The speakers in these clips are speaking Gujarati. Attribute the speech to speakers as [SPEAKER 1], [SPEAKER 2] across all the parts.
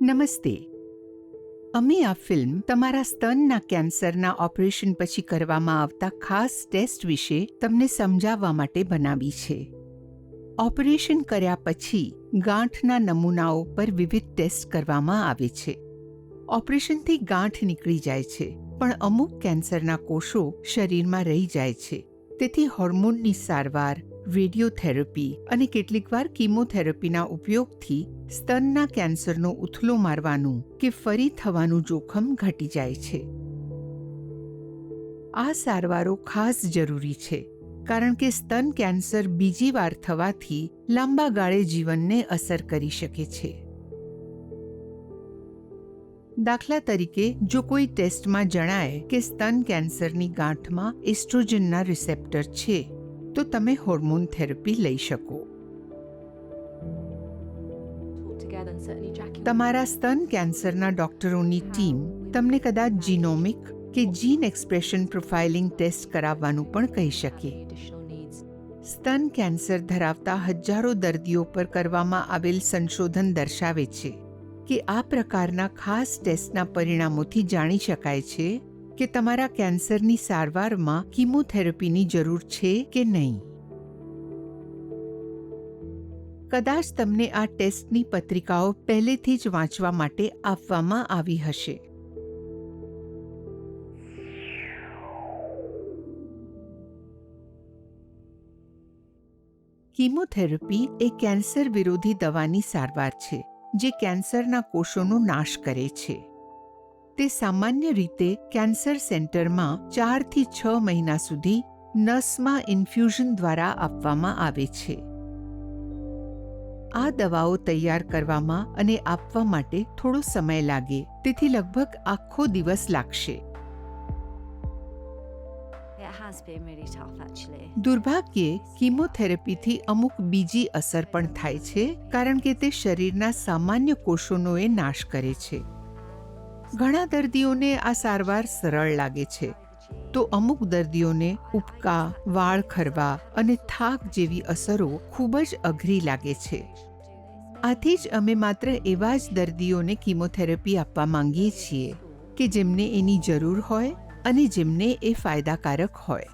[SPEAKER 1] નમસ્તે. અમે આ ફિલ્મ તમારા સ્તનના કેન્સરના ઓપરેશન પછી કરવામાં આવતા ખાસ ટેસ્ટ વિશે તમને સમજાવવા માટે બનાવી છે. ઓપરેશન કર્યા પછી ગાંઠના નમૂનાઓ પર વિવિધ ટેસ્ટ કરવામાં આવે છે. ઓપરેશનથી ગાંઠ નીકળી જાય છે, પણ અમુક કેન્સરના કોષો શરીરમાં રહી જાય છે. તેથી હોર્મોનની સારવાર, રેડિયોથેરપી અને કેટલીકવાર કીમોથેરપીના ઉપયોગથી સ્તનના કેન્સરનો ઉથલો મારવાનું કે ફરી થવાનું જોખમ ઘટી જાય છે. આ સારવારો ખાસ જરૂરી છે, કારણ કે સ્તન કેન્સર બીજી વાર થવાથી લાંબા ગાળે જીવનને અસર કરી શકે છે. દાખલા તરીકે, જો કોઈ ટેસ્ટમાં જણાય કે સ્તન કેન્સરની ગાંઠમાં એસ્ટ્રોજનના રિસેપ્ટર છે, તો તમે હોર્મોન થેરપી લઈ શકો. તમારા સ્તન કેન્સરના ડોક્ટરોની ટીમ તમને કદાચ જીનોમિક કે જીન એક્સપ્રેશન પ્રોફાઇલિંગ ટેસ્ટ કરાવવાનું પણ કહી શકે. સ્તન કેન્સર ધરાવતા હજારો દર્દીઓ પર કરવામાં આવેલ સંશોધન દર્શાવે છે કે આ પ્રકારના ખાસ ટેસ્ટના પરિણામોથી જાણી શકાય છે કે તમારા કેન્સરની સારવારમાં કીમોથેરપીની જરૂર છે કે નહીં. કદાચ તમને આ ટેસ્ટની પત્રિકાઓ પહેલેથી જ વાંચવા માટે આપવામાં આવી હશે. કીમોથેરપી એ કેન્સર વિરોધી દવાની સારવાર છે જે કેન્સરના કોષોનો નાશ કરે છે. તે સામાન્ય રીતે કેન્સર સેન્ટરમાં 4 થી 6 મહિના સુધી નસમાં ઇન્ફ્યુઝન દ્વારા આપવામાં આવે છે. આ દવાઓ તૈયાર કરવામાં અને આપવા માટે થોડો સમય લાગે, તેથી લગભગ આખો દિવસ લાગશે. દુર્ભાગ્યે, કીમોથેરપીથી અમુક બીજી અસર પણ થાય છે, કારણ કે તે શરીરના સામાન્ય કોષોનો નાશ કરે છે. ઘણા દર્દીઓને આ સારવાર સરળ લાગે છે, તો અમુક દર્દીઓને ઉબકા, વાળ ખરવા અને થાક જેવી અસરો ખૂબ જ અઘરી લાગે છે. આથી જ અમે માત્ર એવા જ દર્દીઓને કીમોથેરપી આપવા માંગીએ છીએ કે જેમને એની જરૂર હોય અને જેમને એ ફાયદાકારક હોય.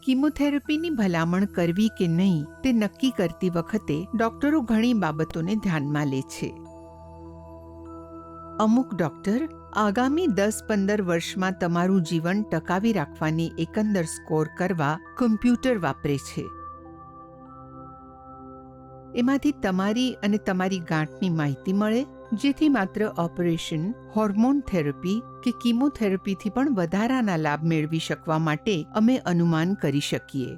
[SPEAKER 1] કીમોથેરપીની ભલામણ કરવી કે નહીં તે નક્કી કરતી વખતે ડોક્ટરો ઘણી બાબતોને ધ્યાનમાં લે છે. અમુક ડોક્ટર આગામી 10-15 વર્ષમાં તમારું જીવન ટકાવી રાખવાની એકંદર સ્કોર કરવા કમ્પ્યુટર વાપરે છે. એમાંથી તમારી અને તમારી ગાંઠની માહિતી મળે, જેથી માત્ર ઓપરેશન, હોર્મોન થેરપી કે કીમોથેરપીથી પણ વધારાના લાભ મેળવી શકવા માટે અમે અનુમાન કરી શકીએ.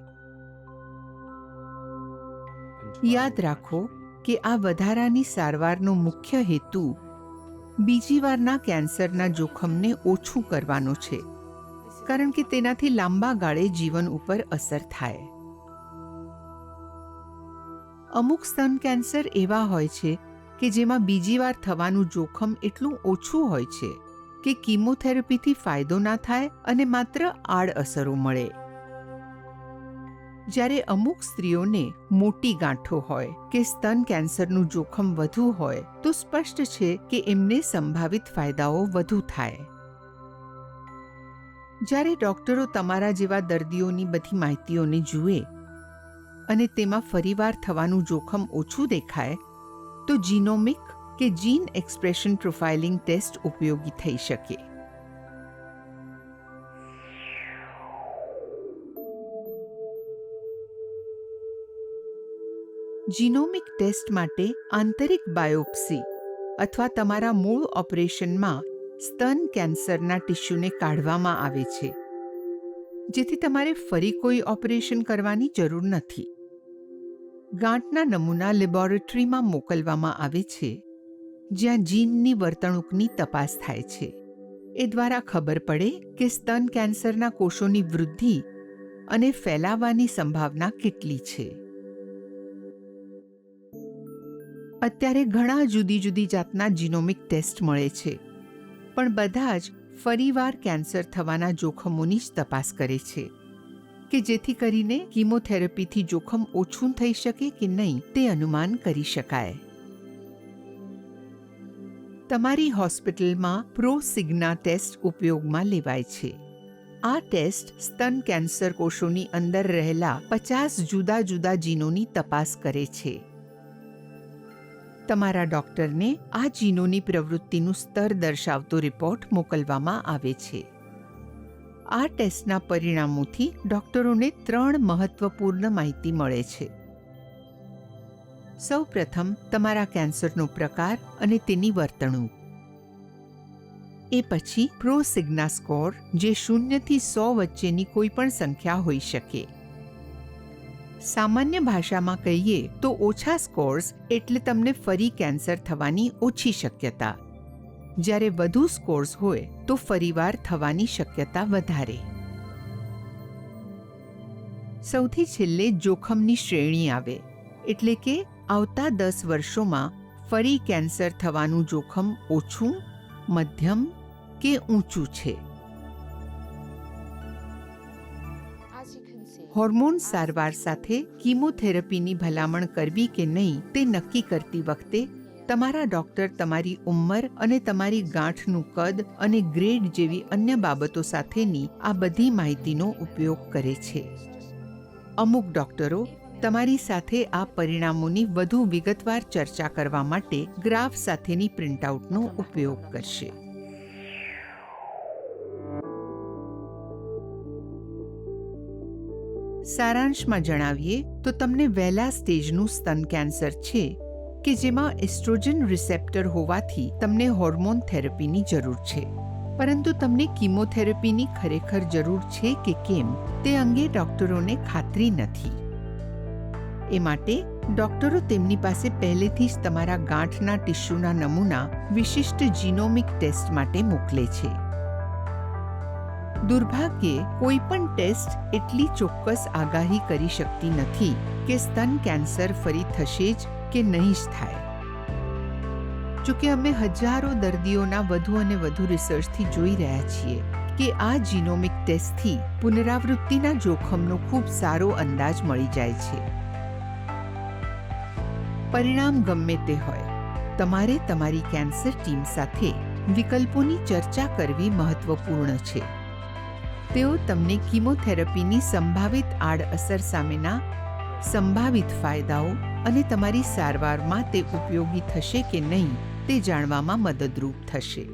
[SPEAKER 1] યાદ રાખો કે આ વધારાની સારવારનો મુખ્ય હેતુ બીજી વારના કેન્સરના જોખમને ઓછું કરવાનો છે, કારણ કે તેનાથી લાંબા ગાળે જીવન ઉપર અસર થાય. અમુક સ્તન કેન્સર એવા હોય છે કે જેમાં બીજી વાર થવાનું જોખમ એટલું ઓછું હોય છે કે કીમોથેરપીથી ફાયદો ના થાય અને માત્ર આડઅસરો મળે. જ્યારે અમુક સ્ત્રીઓને મોટી ગાંઠો હોય કે સ્તન કેન્સરનું જોખમ વધુ હોય, તો સ્પષ્ટ છે કે એમને સંભવિત ફાયદાઓ વધુ થાય. જ્યારે ડોક્ટરો તમારા જેવા દર્દીઓની બધી માહિતીઓને જુએ અને તેમાં ફરીવાર થવાનું જોખમ ઓછું દેખાય, તો જીનોમિક કે જીન એક્સપ્રેશન પ્રોફાઇલિંગ ટેસ્ટ ઉપયોગી થઈ શકે. જીનોમિક ટેસ્ટ માટે આંતરિક બાયોપ્સી અથવા તમારા મૂળ ઓપરેશનમાં સ્તન કેન્સરના ટિશ્યુને કાઢવામાં આવે છે, જેથી તમારે ફરી કોઈ ઓપરેશન કરવાની જરૂર નથી. ગાંઠના નમૂના લેબોરેટરીમાં મોકલવામાં આવે છે, જ્યાં જીનની વર્તણૂકની તપાસ થાય છે. એ દ્વારા ખબર પડે કે સ્તન કેન્સરના કોષોની વૃદ્ધિ અને ફેલાવાની સંભાવના કેટલી છે. અત્યારે ઘણા જુદી જુદી જાતના જીનોમિક ટેસ્ટ મળે છે, પણ બધા જ ફરીવાર કેન્સર થવાના જોખમોની જ તપાસ કરે છે. કે જેથી કરીને કીમોથેરાપીથી જોખમ ઓછું થઈ શકે કે નહીં તે અનુમાન કરી શકાય. તમારી હોસ્પિટલમાં પ્રોસિગ્ના ટેસ્ટ ઉપયોગમાં લેવાય છે. આ ટેસ્ટ સ્તન કેન્સર કોષોની અંદર રહેલા 50 જુદા જુદા જીનોની તપાસ કરે છે. તમારા ડોક્ટરને આ જીનોની પ્રવૃત્તિનું સ્તર દર્શાવતો રિપોર્ટ મોકલવામાં આવે છે. આ ટેસ્ટના પરિણામોથી ડોક્ટરોને 3 મહત્વપૂર્ણ માહિતી મળે છે. સૌપ્રથમ તમારા કેન્સરનો પ્રકાર અને તેની વર્તણૂક. એ પછી પ્રોસિગ્ના સ્કોર, જે 0 થી 100 વચ્ચેની કોઈ પણ સંખ્યા હોઈ શકે. સામાન્ય ભાષામાં કહીએ તો ઓછા સ્કોર્સ એટલે તમને ફરી કેન્સર થવાની ઓછી શક્યતા, જ્યારે વધુ સ્કોર્સ હોય તો ફરીવાર થવાની શક્યતા વધારે. સૌથી છેલ્લે જોખમની શ્રેણી આવે, એટલે કે આવતા 10 વર્ષોમાં ફરી કેન્સર થવાનું જોખમ ઓછું, મધ્યમ કે ઊંચું છે. હોર્મોન સારવાર સાથે કીમોથેરાપીની ભલામણ કરવી કે નહીં તે નક્કી કરતી વખતે તમારા ડોક્ટર તમારી ઉંમર અને તમારી ગાંઠનું કદ અને ગ્રેડ જેવી અન્ય બાબતો સાથેની આ બધી માહિતીનો ઉપયોગ કરે છે. અમુક ડોક્ટરો તમારી સાથે આ પરિણામોની વધુ વિગતવાર ચર્ચા કરવા માટે ગ્રાફ સાથેની પ્રિન્ટઆઉટનો ઉપયોગ કરશે. સારાંશમાં જણાવીએ તો તમને વહેલા સ્ટેજનું સ્તન કેન્સર છે કે જેમાં એસ્ટ્રોજન રિસેપ્ટર હોવાથી તમને હોર્મોન થેરપીની જરૂર છે, પરંતુ તમને કીમોથેરાપીની ખરેખર જરૂર છે કે કેમ તે અંગે ડોક્ટરોને ખાતરી નથી. એ માટે ડોક્ટરો તેમની પાસે પહેલેથી જ તમારા ગાંઠના ટિશ્યુના નમૂના વિશિષ્ટ જીનોમિક ટેસ્ટ માટે મોકલે છે. દુર્ભાગ્યે કોઈ પણ ટેસ્ટ એટલી ચોક્કસ આગાહી કરી શકતી નથી કે સ્તન કેન્સર ફરી થશે જ કે નહીં જ થાય. જોકે અમે હજારો દર્દીઓના વધુ અને વધુ રિસર્ચથી જોઈ રહ્યા છીએ કે આ જીનોમિક ટેસ્ટથી પુનરાવૃત્તિના જોખમનો ખૂબ સારો અંદાજ મળી જાય છે. પરિણામ ગમે તે હોય, તમારે તમારી કેન્સર ટીમ સાથે વિકલ્પોની ચર્ચા કરવી મહત્વપૂર્ણ છે. તેઓ તમને કીમોથેરાપીની સંભવિત આડઅસર સામેના સંભવિત ફાયદાઓ અને તમારી સારવારમાં તે ઉપયોગી થશે કે નહીં તે જાણવામાં મદદરૂપ થશે.